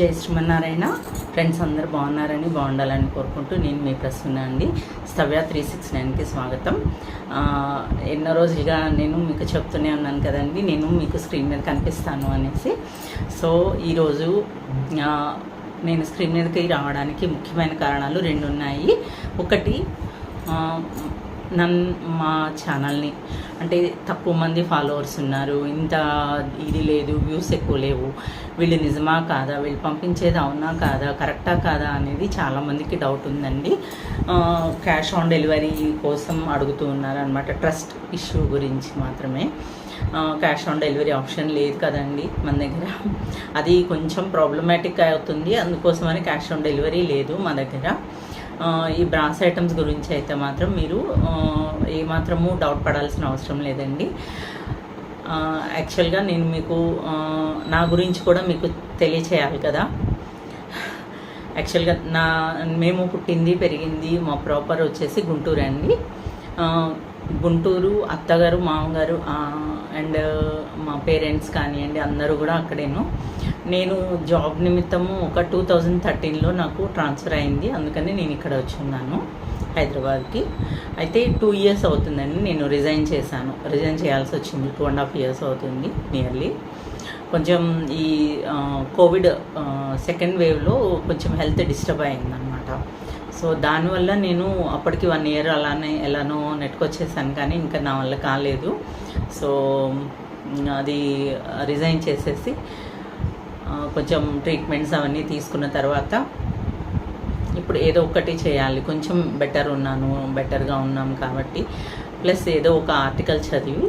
జై శ్రీమన్నారాయణ. ఫ్రెండ్స్ అందరూ బాగుండాలని కోరుకుంటూ నేను మీ ప్రసన్న అండి. స్తవ్య 369కి స్వాగతం. ఎన్నో రోజులుగా నేను మీకు చెప్తూనే ఉన్నాను కదండి, నేను మీకు స్క్రీన్ మీద కనిపిస్తాను అనేసి. సో ఈరోజు నేను స్క్రీన్ మీదకి రావడానికి ముఖ్యమైన కారణాలు రెండు ఉన్నాయి. ఒకటి, మా ఛానల్ని అంటే తక్కువ మంది ఫాలోవర్స్ ఉన్నారు, ఇంత ఇది లేదు, వ్యూస్ ఎక్కువ లేవు, వీళ్ళు నిజమా కాదా, వీళ్ళు పంపించేది అవునా కాదా, కరెక్టా కాదా అనేది చాలామందికి డౌట్ ఉందండి. క్యాష్ ఆన్ డెలివరీ కోసం అడుగుతూ ఉన్నారనమాట. ట్రస్ట్ ఇష్యూ గురించి మాత్రమే. క్యాష్ ఆన్ డెలివరీ ఆప్షన్ లేదు కదండి మన దగ్గర, అది కొంచెం ప్రాబ్లమాటిక్ అవుతుంది, అందుకోసమని క్యాష్ ఆన్ డెలివరీ లేదు మా దగ్గర. ఈ బ్రాస్ ఐటమ్స్ గురించి అయితే మాత్రం మీరు ఏమాత్రము డౌట్ పడాల్సిన అవసరం లేదండి. యాక్చువల్గా నేను మీకు నా గురించి కూడా మీకు తెలియచేయాలి కదా. యాక్చువల్గా మేము పుట్టింది పెరిగింది మా ప్రాపర్ వచ్చేసి గుంటూరు అండి. గుంటూరు, అత్తగారు మామగారు అండ్ మా పేరెంట్స్ కానివ్వండి అందరూ కూడా అక్కడేను. నేను జాబ్ నిమిత్తము ఒక 2013లో నాకు ట్రాన్స్ఫర్ అయింది, అందుకని నేను ఇక్కడ వచ్చున్నాను హైదరాబాద్కి. అయితే 2 years అవుతుందండి నేను రిజైన్ చేయాల్సి వచ్చింది. 2.5 years అవుతుంది నియర్లీ. కొంచెం ఈ కోవిడ్ సెకండ్ వేవ్లో కొంచెం హెల్త్ డిస్టర్బ్ అయిందనమాట. సో దానివల్ల నేను అప్పటికి 1 year ఎలానో నెట్టుకొచ్చేసాను, కానీ ఇంకా నా వల్ల కాలేదు. సో అది రిజైన్ చేసేసి కొంచెం ట్రీట్మెంట్స్ అవన్నీ తీసుకున్న తర్వాత ఇప్పుడు ఏదో ఒకటి చేయాలి, కొంచెం బెటర్గా ఉన్నాం కాబట్టి, ప్లస్ ఏదో ఒక ఆర్టికల్ చదివి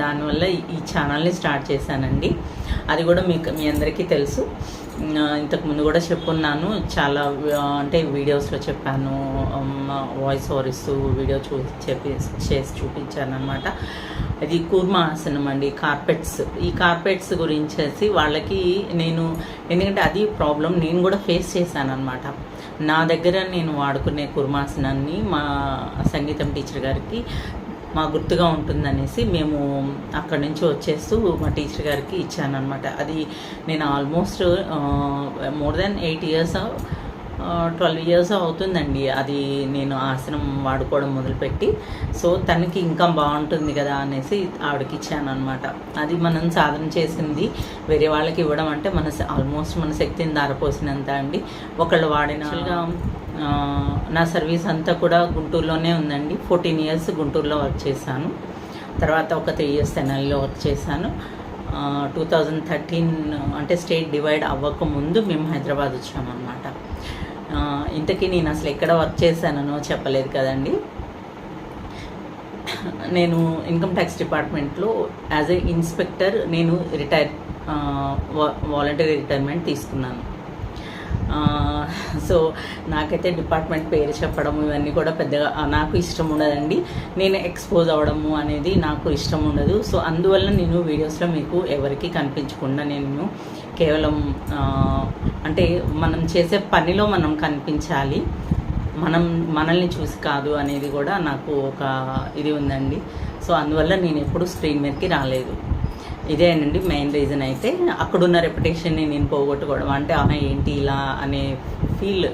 దానివల్ల ఈ ఛానల్ని స్టార్ట్ చేశానండి. అది కూడా మీ అందరికీ తెలుసు, ఇంతకుముందు కూడా చెప్పున్నాను, చాలా అంటే వీడియోస్లో చెప్పాను, వాయిస్ ఓవర్ ఇస్తూ వీడియో చేసి చూపించాను అనమాట. అది కూర్మా ఆసనం అండి, ఈ కార్పెట్స్ గురించి వాళ్ళకి నేను, ఎందుకంటే అది ప్రాబ్లం నేను కూడా ఫేస్ చేశాను అనమాట. నా దగ్గర నేను వాడుకునే కుర్మాసనాన్ని మా సంగీతం టీచర్ గారికి మా గుర్తుగా ఉంటుందనేసి మేము అక్కడి నుంచి వచ్చేస్తూ మా టీచర్ గారికి ఇచ్చాను అనమాట. అది నేను almost more than 8 years 12 years అవుతుందండి అది నేను ఆసనం వాడుకోవడం మొదలుపెట్టి. సో తనకి ఇంకా బాగుంటుంది కదా అనేసి ఆవిడకి ఇచ్చాను అనమాట. అది మనం సాధన చేసింది వేరే వాళ్ళకి ఇవ్వడం అంటే ఆల్మోస్ట్ మన శక్తిని దారపోసినంత అండి. ఒకళ్ళు వాడినగా నా సర్వీస్ అంతా కూడా గుంటూరులోనే ఉందండి. 14 years గుంటూరులో వర్క్ చేశాను, తర్వాత ఒక 3 years తెనాలిలో వర్క్ చేశాను. 2013 అంటే స్టేట్ డివైడ్ అవ్వకముందు మేము హైదరాబాద్ వచ్చామన్నమాట. ఇంతకీ నేను అసలు ఎక్కడ వర్క్ చేశానో చెప్పలేదు కదండి. నేను ఇన్కమ్ ట్యాక్స్ డిపార్ట్మెంట్లో యాజ్ ఏ ఇన్స్పెక్టర్ నేను వాలంటరీ రిటైర్మెంట్ తీసుకున్నాను. సో నాకైతే డిపార్ట్మెంట్ పేరు చెప్పడం ఇవన్నీ కూడా పెద్దగా నాకు ఇష్టం ఉండదండి. నేను ఎక్స్పోజ్ అవ్వడము అనేది నాకు ఇష్టం ఉండదు. సో అందువల్ల నేను వీడియోస్లో మీకు ఎవరికి కనిపించకుండా నేను కేవలం అంటే మనం చేసే పనిలో మనం కనిపించాలి, మనల్ని చూసి కాదు అనేది కూడా నాకు ఒక ఇది ఉందండి. సో అందువల్ల నేను ఎప్పుడు స్క్రీన్ మీదకి రాలేదు. ఇదేనండి మెయిన్ రీజన్. అయితే అక్కడున్న రెప్యుటేషన్ని నేను పోగొట్టుకోవడం అంటే ఏంటి ఇలా అనే ఫీల్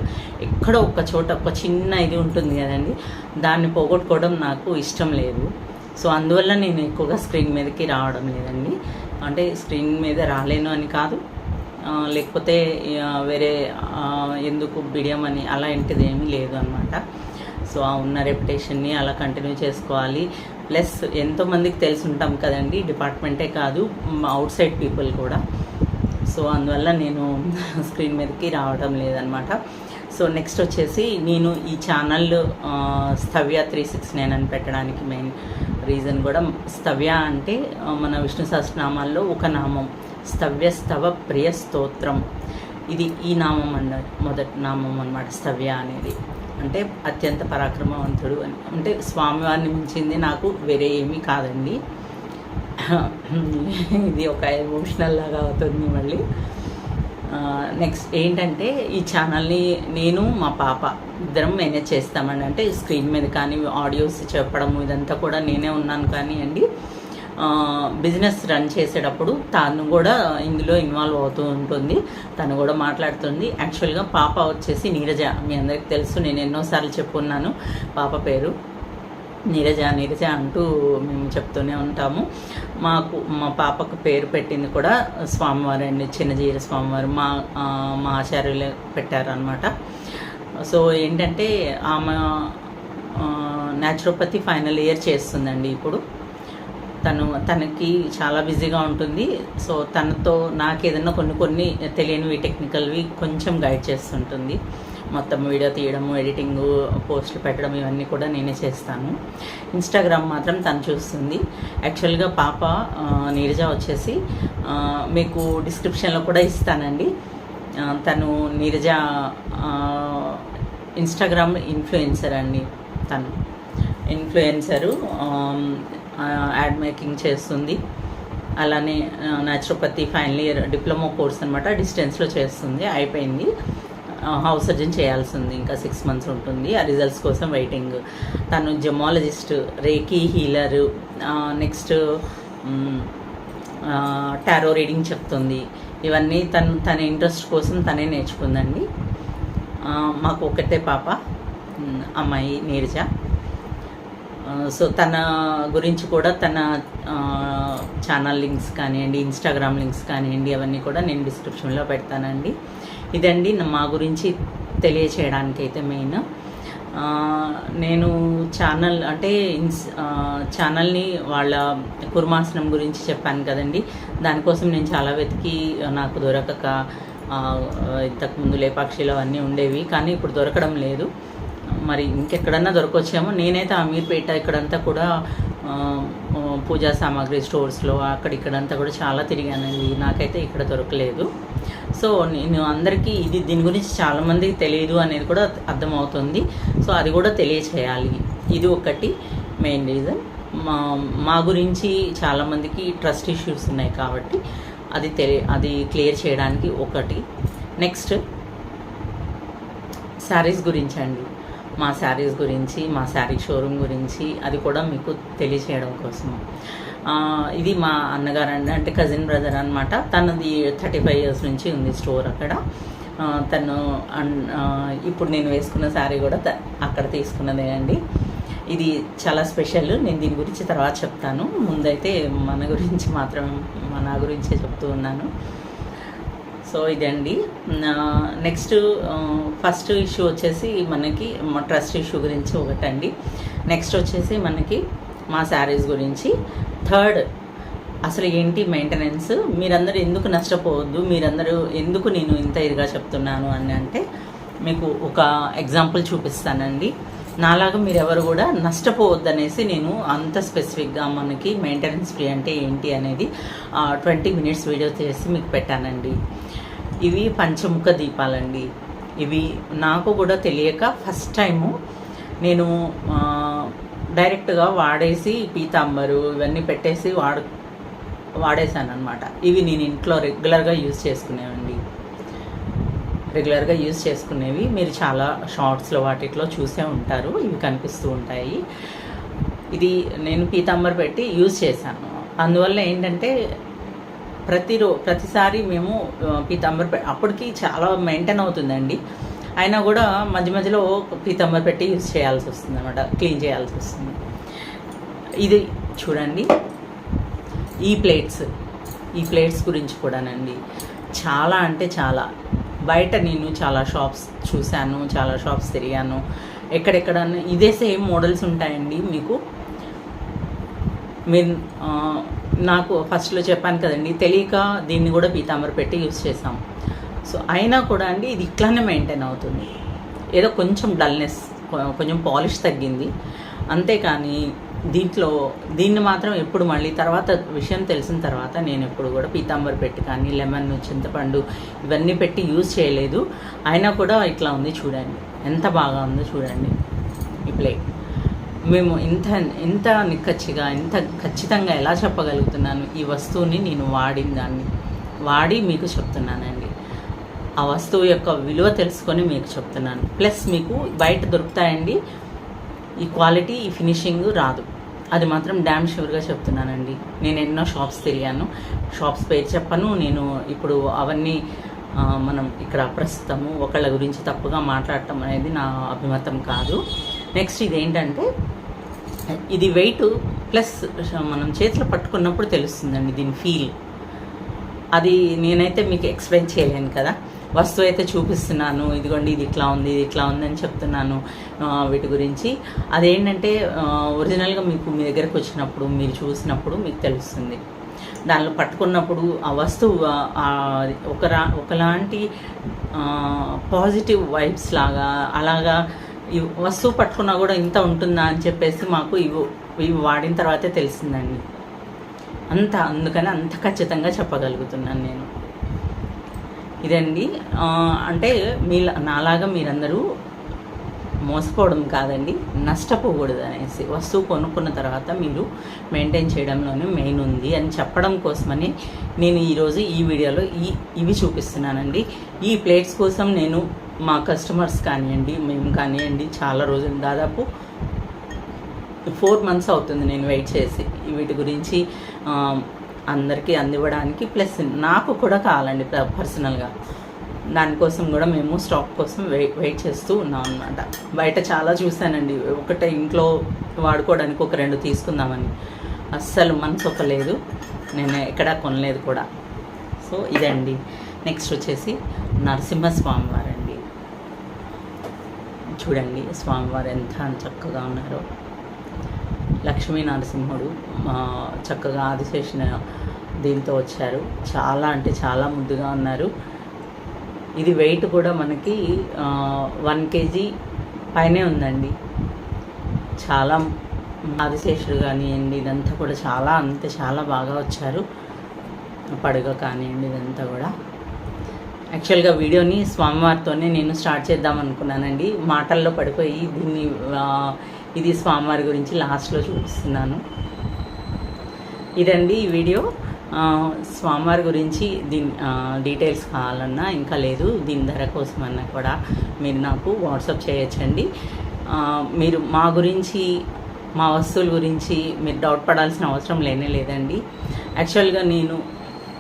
ఎక్కడో ఒక చోట ఒక చిన్న ఇది ఉంటుంది కదండి, దాన్ని పోగొట్టుకోవడం నాకు ఇష్టం లేదు. సో అందువల్ల నేను ఎక్కువగా స్క్రీన్ మీదకి రావడం లేదండి. అంటే స్క్రీన్ మీద రాలేను అని కాదు, లేకపోతే వేరే ఎందుకు బిడియం అని అలా ఇంటిది ఏమీ లేదు అనమాట. సో ఆ ఉన్న రెప్యుటేషన్ని అలా కంటిన్యూ చేసుకోవాలి. ప్లస్ ఎంతోమందికి తెలిసి ఉంటాం కదండి, డిపార్ట్మెంటే కాదు అవుట్ సైడ్ పీపుల్ కూడా. సో అందువల్ల నేను స్క్రీన్ మీదకి రావడం లేదనమాట. సో నెక్స్ట్ వచ్చేసి నేను ఈ ఛానల్ స్తవ్య 369 అని పెట్టడానికి మెయిన్ రీజన్ కూడా, స్తవ్య అంటే మన విష్ణు సహస్రనామాల్లో ఒక నామం, స్తవ ప్రియ స్తోత్రం. ఇది ఈ నామం మొదటి నామం అన్నమాట. స్తవ్య అనేది అంటే అత్యంత పరాక్రమవంతుడు అని, అంటే స్వామివారిని మించింది నాకు వేరే ఏమీ కాదండి. ఇది ఒక ఎమోషనల్ లాగా అవుతుంది మళ్ళీ. నెక్స్ట్ ఏంటంటే ఈ ఛానల్ని నేను మా పాప ఇద్దరం మేనేజ్ చేస్తామండి. అంటే స్క్రీన్ మీద కానీ ఆడియోస్ చెప్పడము ఇదంతా కూడా నేనే ఉన్నాను కానీ అండి. బిజినెస్ రన్ చేసేటప్పుడు తను కూడా ఇందులో ఇన్వాల్వ్ అవుతూ ఉంటుంది, తను కూడా మాట్లాడుతుంది. యాక్చువల్గా పాప వచ్చేసి నీరజ, మీ అందరికీ తెలుసు, నేను ఎన్నోసార్లు చెప్పున్నాను పాప పేరు నీరజ నీరజ అంటూ మేము చెప్తూనే ఉంటాము. మా పాపకు పేరు పెట్టింది కూడా స్వామివారు అండి, చిన్నజీర స్వామివారు మా ఆచార్యులే పెట్టారనమాట. సో ఏంటంటే ఆమె న్యాచురోపతి ఫైనల్ ఇయర్ చేస్తుందండి ఇప్పుడు. తనకి చాలా బిజీగా ఉంటుంది. సో తనతో నాకు ఏదైనా కొన్ని తెలియనివి టెక్నికల్వి కొంచెం గైడ్ చేస్తుంటుంది. మొత్తం వీడియో తీయడము, ఎడిటింగు, పోస్టులు పెట్టడం ఇవన్నీ కూడా నేనే చేస్తాను. ఇన్స్టాగ్రామ్ మాత్రం తను చూస్తుంది. యాక్చువల్గా పాప నీరజ వచ్చేసి మీకు డిస్క్రిప్షన్లో కూడా ఇస్తానండి. తను నీరజ ఇన్స్టాగ్రామ్ ఇన్ఫ్లుయెన్సర్ అండి. తను ఇన్ఫ్లుయెన్సరు, యాడ్ మేకింగ్ చేస్తుంది. అలానే naturopathy final year diploma course అనమాట, డిస్టెన్స్లో చేస్తుంది, అయిపోయింది. హౌస్ సర్జన్ చేయాల్సి ఉంది, ఇంకా 6 months ఉంటుంది. ఆ రిజల్ట్స్ కోసం వెయిటింగ్. తను gemologist, reiki healer, next tarot reading చెప్తుంది. ఇవన్నీ తన ఇంట్రెస్ట్ కోసం తనే నేర్చుకుందండి. మాకు ఒకటే పాప, అమ్మాయి నీరజ. సో తన గురించి కూడా తన ఛానల్ లింక్స్ కానివ్వండి, ఇన్స్టాగ్రామ్ లింక్స్ కానివ్వండి, అవన్నీ కూడా నేను డిస్క్రిప్షన్లో పెడతానండి. ఇదండి మా గురించి తెలియచేయడానికి అయితే మెయిన్. నేను ఛానల్ని వాళ్ళ కుర్మాసనం గురించి చెప్పాను కదండి, దానికోసం నేను చాలా వెతికి నాకు దొరకక, ఇంతకుముందు లేపాక్షిలో అవన్నీ ఉండేవి, కానీ ఇప్పుడు దొరకడం లేదు. మరి ఇంకెక్కడన్నా దొరకొచ్చామో. నేనైతే అమీర్పేట ఇక్కడంతా కూడా పూజా సామాగ్రి స్టోర్స్లో ఇక్కడంతా కూడా చాలా తిరిగానండి, నాకైతే ఇక్కడ దొరకలేదు. సో నేను అందరికీ దీని గురించి చాలామందికి తెలియదు అనేది కూడా అర్థమవుతుంది. సో అది కూడా తెలియచేయాలి. ఇది ఒకటి మెయిన్ రీజన్. మా గురించి చాలామందికి ట్రస్ట్ ఇష్యూస్ ఉన్నాయి కాబట్టి అది క్లియర్ చేయడానికి ఒకటి. నెక్స్ట్ శారీస్ గురించి అండి. మా శారీస్ గురించి, మా శారీ షోరూమ్ గురించి, అది కూడా మీకు తెలియచేయడం కోసం. ఇది మా అన్నగారు అండి, అంటే కజిన్ బ్రదర్ అనమాట. తనది 35 years నుంచి ఉంది స్టోర్ అక్కడ. తను ఇప్పుడు నేను వేసుకున్న శారీ కూడా అక్కడ తీసుకున్నదే అండి. ఇది చాలా స్పెషల్. నేను దీని గురించి తర్వాత చెప్తాను. ముందైతే మన గురించే చెప్తూ ఉన్నాను. సో ఇదండి. నెక్స్ట్ ఫస్ట్ ఇష్యూ వచ్చేసి మనకి మా ట్రస్ట్ ఇష్యూ గురించి ఒకటండి. నెక్స్ట్ వచ్చేసి మనకి మా శారీస్ గురించి. థర్డ్, అసలు ఏంటి మెయింటెనెన్స్, మీరందరూ ఎందుకు నష్టపోవద్దు, మీరందరూ ఎందుకు నేను ఇంత ఇదిగా చెప్తున్నాను అని అంటే మీకు ఒక ఎగ్జాంపుల్ చూపిస్తానండి. నాలాగా మీరెవరు కూడా నష్టపోవద్దు అనేసి నేను అంత స్పెసిఫిక్గా మనకి మెయింటెనెన్స్ ఫ్రీ అంటే ఏంటి అనేది 20 minutes వీడియో చేసి మీకు పెట్టానండి. ఇవి పంచముఖ దీపాలండి. ఇవి నాకు కూడా తెలియక ఫస్ట్ టైము నేను డైరెక్ట్గా వాడేసి పీతాంబరు ఇవన్నీ పెట్టేసి వాడేసాను అనమాట. ఇవి నేను ఇంట్లో రెగ్యులర్గా యూజ్ చేసుకునేవి. మీరు చాలా షార్ట్స్లో వాటిలో చూసే ఉంటారు, ఇవి కనిపిస్తూ ఉంటాయి. ఇది నేను పీతాంబర్ పెట్టి యూజ్ చేశాను. అందువల్ల ఏంటంటే ప్రతిసారి మేము పీతాంబర్ అప్పటికి చాలా మెయింటైన్ అవుతుందండి, అయినా కూడా మధ్యలో పీతాంబర్ పెట్టి యూజ్ చేయాల్సి వస్తుంది అనమాట, క్లీన్ చేయాల్సి వస్తుంది. ఇది చూడండి, ఈ ప్లేట్స్ గురించి కూడానండి చాలా అంటే చాలా. బయట నేను చాలా షాప్స్ చూశాను, చాలా షాప్స్ తిరిగాను, ఎక్కడెక్కడ ఇదే సేమ్ మోడల్స్ ఉంటాయండి. మీరు నాకు ఫస్ట్లో చెప్పాను కదండి, తెలియక దీన్ని కూడా పీతాంబర్ పెట్టి యూజ్ చేసాం. సో అయినా కూడా అండి ఇది ఇట్లానే మెయింటైన్ అవుతుంది. ఏదో కొంచెం డల్నెస్, కొంచెం పాలిష్ తగ్గింది అంతేకాని దీన్ని మాత్రం ఎప్పుడు మళ్ళీ తర్వాత విషయం తెలిసిన తర్వాత నేను ఎప్పుడు కూడా పీతాంబర్ పెట్టి కానీ లెమన్, చింతపండు ఇవన్నీ పెట్టి యూజ్ చేయలేదు. అయినా కూడా ఇట్లా ఉంది చూడండి, ఎంత బాగా ఉందో చూడండి ఈ ప్లేట్. మేము ఇంత నిక్కచ్చిగా, ఇంత ఖచ్చితంగా ఎలా చెప్పగలుగుతున్నాను, ఈ వస్తువుని నేను వాడి మీకు చెప్తున్నానండి. ఆ వస్తువు యొక్క విలువ తెలుసుకొని మీకు చెప్తున్నాను. ప్లస్ మీకు బయట దొరుకుతాయండి, ఈ క్వాలిటీ, ఈ ఫినిషింగ్ రాదు. అది మాత్రం డ్యామ్ షూర్గా చెప్తున్నానండి. నేను ఎన్నో షాప్స్ తిరిగాను, షాప్స్ పేరు చెప్పను. నేను ఇప్పుడు అవన్నీ మనం ఇక్కడ ప్రస్తుతము ఒకళ్ళ గురించి తప్పుగా మాట్లాడటం అనేది నా అభిమతం కాదు. నెక్స్ట్ ఇదేంటంటే, ఇది వెయిట్ ప్లస్ మనం చేతిలో పట్టుకున్నప్పుడు తెలుస్తుందండి దీని ఫీల్. అది నేనైతే మీకు ఎక్స్ప్లెయిన్ చేయలేను కదా. వస్తువు అయితే చూపిస్తున్నాను, ఇదిగోండి ఇది ఇట్లా ఉంది, ఇది ఇట్లా ఉంది అని చెప్తున్నాను వీటి గురించి. అదేంటంటే ఒరిజినల్గా మీకు మీ దగ్గరకు వచ్చినప్పుడు, మీరు చూసినప్పుడు మీకు తెలుస్తుంది. దానిలో పట్టుకున్నప్పుడు ఆ వస్తువు ఒకలాంటి పాజిటివ్ వైబ్స్ లాగా, అలాగా ఈ వస్తువు పట్టుకున్నా కూడా ఇంత ఉంటుందా అని చెప్పేసి మాకు ఇవి వాడిన తర్వాతే తెలిసిందండి. అందుకని అంత ఖచ్చితంగా చెప్పగలుగుతున్నాను నేను. ఇదండి. అంటే నాలాగా మీరందరూ మోసపోవడం కాదండి, నష్టపోకూడదు అనేసి, వస్తువు కొనుక్కున్న తర్వాత మీరు మెయింటైన్ చేయడంలోనే మెయిన్ ఉంది అని చెప్పడం కోసమని నేను ఈరోజు ఈ వీడియోలో ఇవి చూపిస్తున్నానండి. ఈ ప్లేట్స్ కోసం నేను మా కస్టమర్స్ కానివ్వండి, మేము కానివ్వండి, చాలా రోజులు, దాదాపు 4 months అవుతుంది నేను వెయిట్ చేసి వీటి గురించి అందరికీ అందివ్వడానికి. ప్లస్ నాకు కూడా కావాలండి పర్సనల్గా, దానికోసం కూడా మేము స్టాక్ కోసం వెయిట్ చేస్తూ ఉన్నాం అన్నమాట. బయట చాలా చూశానండి, ఒకటే ఇంట్లో వాడుకోవడానికి ఒక 2 తీసుకుందామని, అస్సలు మనసు ఒప్పలేదు, నేను ఎక్కడా కొనలేదు కూడా. సో ఇదండి. నెక్స్ట్ వచ్చేసి నరసింహస్వామి వారండి. చూడండి స్వామివారు ఎంత చక్కగా ఉన్నారో. లక్ష్మీ నరసింహుడు చక్కగా ఆదిశేషుని దీంతో వచ్చారు. చాలా అంటే చాలా ముద్దుగా ఉన్నారు. ఇది వెయిట్ కూడా మనకి 1 kg పైనే ఉందండి. చాలా ఆదిశేషుడు కానివ్వండి, ఇదంతా కూడా చాలా బాగా వచ్చారు. పడుగ కానివ్వండి, ఇదంతా కూడా. యాక్చువల్గా వీడియోని స్వామివారితోనే నేను స్టార్ట్ చేద్దాం అనుకున్నానండి, మాటల్లో పడిపోయి ఇది స్వామివారి గురించి లాస్ట్లో చూపిస్తున్నాను. ఇదండి ఈ వీడియో. స్వామివారి గురించి దీని డీటెయిల్స్ కావాలన్నా, ఇంకా లేదు దీని ధర కోసమన్నా కూడా మీరు నాకు వాట్సాప్ చేయొచ్చండి. మీరు మా గురించి, మా వస్తువుల గురించి మీరు డౌట్ పడాల్సిన అవసరం లేదండి. యాక్చువల్గా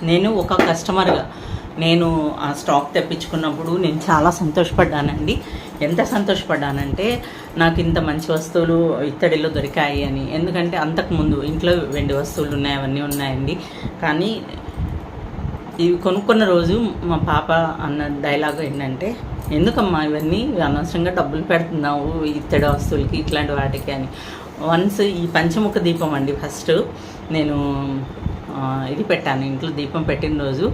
నేను ఒక కస్టమర్గా నేను ఆ స్టాక్ తెప్పించుకున్నప్పుడు నేను చాలా సంతోషపడ్డానండి. ఎంత సంతోషపడ్డానంటే, నాకు ఇంత మంచి వస్తువులు ఇత్తడిలో దొరికాయి అని. ఎందుకంటే అంతకుముందు ఇంట్లో వెండి వస్తువులు ఉన్నాయి, అవన్నీ ఉన్నాయండి. కానీ ఇవి కొనుక్కున్న రోజు మా పాప అన్న డైలాగ్ ఏంటంటే, ఎందుకమ్మా ఇవన్నీ అనవసరంగా డబ్బులు పెడుతున్నావు ఇత్తడి వస్తువులకి, ఇట్లాంటి వాటికి అని. వన్స్ ఈ పంచముఖ దీపం అండి, ఫస్ట్ నేను ఇది పెట్టాను ఇంట్లో. దీపం పెట్టిన రోజు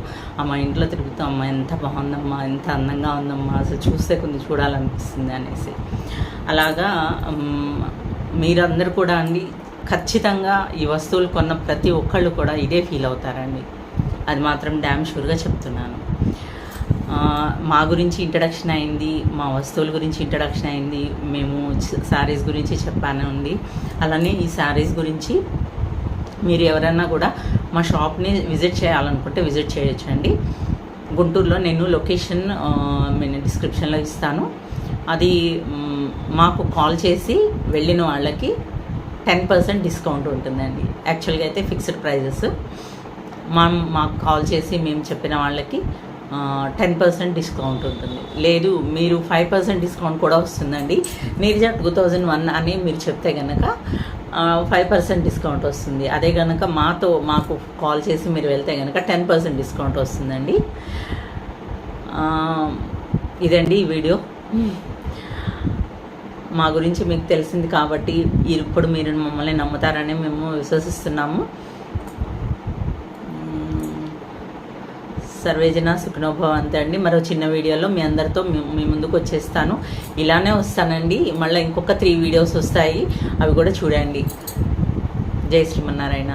మా ఇంట్లో తిరుగుతూ, అమ్మ ఎంత బాగుందమ్మా, ఎంత అందంగా ఉందమ్మా, అసలు చూస్తే కొంచెం చూడాలనిపిస్తుంది అనేసి. అలాగా మీరందరూ కూడా అండి ఖచ్చితంగా ఈ వస్తువులు కొన్న ప్రతి ఒక్కళ్ళు కూడా ఇదే ఫీల్ అవుతారండి. అది మాత్రం డ్యామ్ షూర్గా చెప్తున్నాను. మా గురించి ఇంట్రడక్షన్ అయింది, మా వస్తువుల గురించి ఇంట్రడక్షన్ అయింది, మేము శారీస్ గురించి చెప్పాను అండి. అలానే ఈ శారీస్ గురించి మీరు ఎవరైనా కూడా మా షాప్ని విజిట్ చేయాలనుకుంటే విజిట్ చేయొచ్చండి. గుంటూరులో నేను లొకేషన్ నేను డిస్క్రిప్షన్లో ఇస్తాను. అది మాకు కాల్ చేసి వెళ్ళిన వాళ్ళకి 10% డిస్కౌంట్ ఉంటుందండి. యాక్చువల్గా అయితే ఫిక్స్డ్ ప్రైజెస్. మాకు కాల్ చేసి మేము చెప్పిన వాళ్ళకి 10% డిస్కౌంట్ ఉంటుంది. లేదు మీరు 5% డిస్కౌంట్ కూడా వస్తుందండి. నీరజ 2001 అని మీరు చెప్తే కనుక 5% డిస్కౌంట్ వస్తుంది. అదే కనుక మాకు కాల్ చేసి మీరు వెళ్తే కనుక 10% డిస్కౌంట్ వస్తుందండి. ఇదండి ఈ వీడియో. మా గురించి మీకు తెలిసింది కాబట్టి ఇప్పుడు మీరు మమ్మల్ని నమ్ముతారని మేము విశ్వసిస్తున్నాము. సర్వేజన సుఖనోభవంతే అండి. మరో చిన్న వీడియోలో మీ అందరితో మీ ముందుకు వచ్చేస్తాను. ఇలానే వస్తానండి. మళ్ళీ ఇంకొక 3 వీడియోస్ వస్తాయి, అవి కూడా చూడండి. జై శ్రీమన్నారాయణ.